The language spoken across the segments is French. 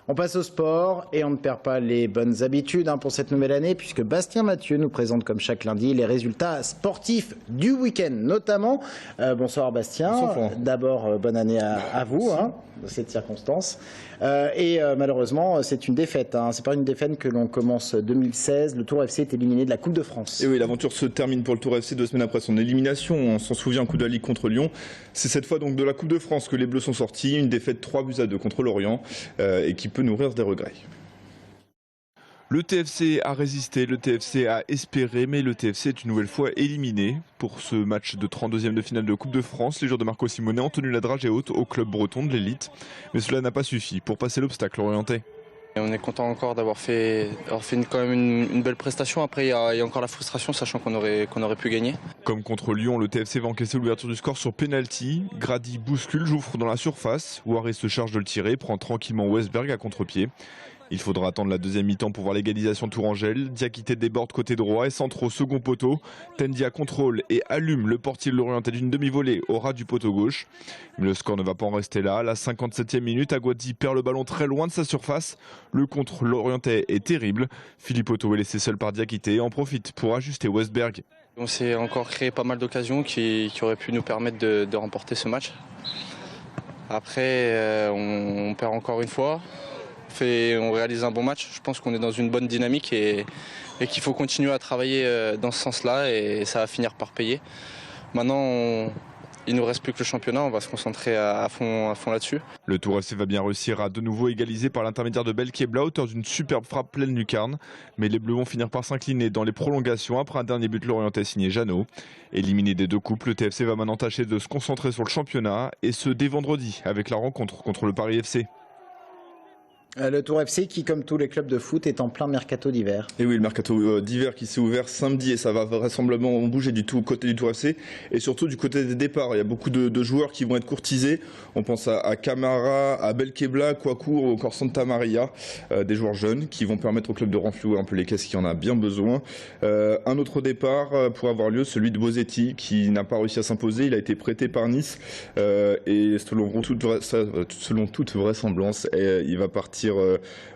On passe au sport et on ne perd pas les bonnes habitudes pour cette nouvelle année puisque Bastien Mathieu nous présente comme chaque lundi les résultats sportifs du week-end notamment. Bonsoir Bastien, d'abord bonne année à vous dans cette circonstance. Malheureusement c'est une défaite, c'est pas une défaite que l'on commence 2016, le Tour FC est éliminé de la Coupe de France. Et oui, l'aventure se termine pour le Tour FC 2 semaines après son élimination, on s'en souvient, un coup de la Ligue contre Lyon. C'est cette fois donc de la Coupe de France que les Bleus sont sortis, une défaite 3-2 contre Lorient et qui peut nourrir des regrets. Le TFC a résisté, le TFC a espéré, mais le TFC est une nouvelle fois éliminé. Pour ce match de 32e de finale de Coupe de France, les joueurs de Marco Simonet ont tenu la dragée haute au club breton de l'élite. Mais cela n'a pas suffi pour passer l'obstacle orienté. On est content encore d'avoir fait quand même une belle prestation. Après, il y a encore la frustration, sachant qu'on aurait pu gagner. Comme contre Lyon, le TFC va encaisser l'ouverture du score sur penalty. Grady bouscule Jouffre dans la surface. Ouaré se charge de le tirer, prend tranquillement Westberg à contre-pied. Il faudra attendre la deuxième mi-temps pour voir l'égalisation Tourangelle. Diakité déborde côté droit et centre au second poteau. Tendia contrôle et allume le portier de l'Orientais d'une demi-volée au ras du poteau gauche. Mais le score ne va pas en rester là. À la 57e minute, Aguadi perd le ballon très loin de sa surface. Le contre l'Orientais est terrible. Philippe Otto est laissé seul par Diakité et en profite pour ajuster Westberg. On s'est encore créé pas mal d'occasions qui auraient pu nous permettre de remporter ce match. Après, on perd encore une fois. On réalise un bon match. Je pense qu'on est dans une bonne dynamique et qu'il faut continuer à travailler dans ce sens-là et ça va finir par payer. Maintenant, il ne nous reste plus que le championnat, on va se concentrer à fond là-dessus. Le Tour FC va bien réussir à de nouveau égaliser par l'intermédiaire de Belkebla, auteur d'une superbe frappe pleine lucarne. Mais les Bleus vont finir par s'incliner dans les prolongations après un dernier but l'Orientais signé Jeannot. Éliminé des deux coupes, le TFC va maintenant tâcher de se concentrer sur le championnat et ce dès vendredi avec la rencontre contre le Paris FC. Le Tour FC qui, comme tous les clubs de foot, est en plein mercato d'hiver. Et oui, le mercato d'hiver qui s'est ouvert samedi et ça va vraisemblablement bouger du tout côté du Tour FC et surtout du côté des départs. Il y a beaucoup de joueurs qui vont être courtisés. On pense à Camara, à Belkebla, Kouakou ou encore Santa Maria, des joueurs jeunes qui vont permettre au club de renflouer un peu les caisses qui en a bien besoin. Un autre départ pour avoir lieu, celui de Bosetti qui n'a pas réussi à s'imposer. Il a été prêté par Nice et selon toute vraisemblance, il va partir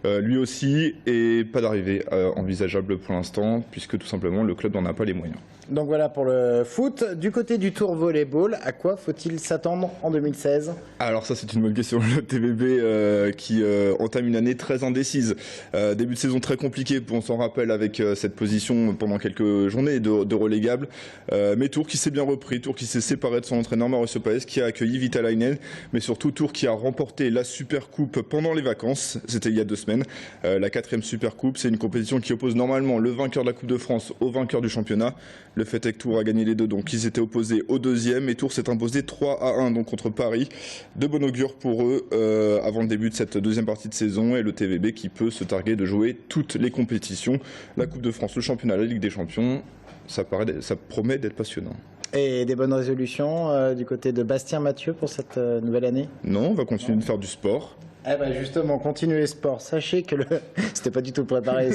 lui aussi et pas d'arrivée envisageable pour l'instant puisque tout simplement le club n'en a pas les moyens. Donc voilà pour le foot. Du côté du Tour Volleyball, à quoi faut-il s'attendre en 2016 ? Alors ça c'est une bonne question. Le TVB qui entame une année très indécise. Début de saison très compliqué, on s'en rappelle avec cette position pendant quelques journées de relégable. Mais Tours qui s'est bien repris, Tours qui s'est séparé de son entraîneur Mauricio Paes, qui a accueilli Vitalainen, mais surtout Tours qui a remporté la Super Coupe pendant les vacances. C'était il y a 2 semaines. La 4e Super Coupe, c'est une compétition qui oppose normalement le vainqueur de la Coupe de France au vainqueur du championnat. Le fait est que Tours a gagné les deux, donc ils s'étaient opposés au 2e et Tours s'est imposé 3-1 donc contre Paris. De bon augure pour eux avant le début de cette deuxième partie de saison et le TVB qui peut se targuer de jouer toutes les compétitions. La Coupe de France, le championnat, la Ligue des Champions, ça promet d'être passionnant. Et des bonnes résolutions du côté de Bastien Mathieu pour cette nouvelle année ? Non, on va continuer de faire du sport. Eh ben justement, continuez le sport. Sachez que c'était pas du tout préparé.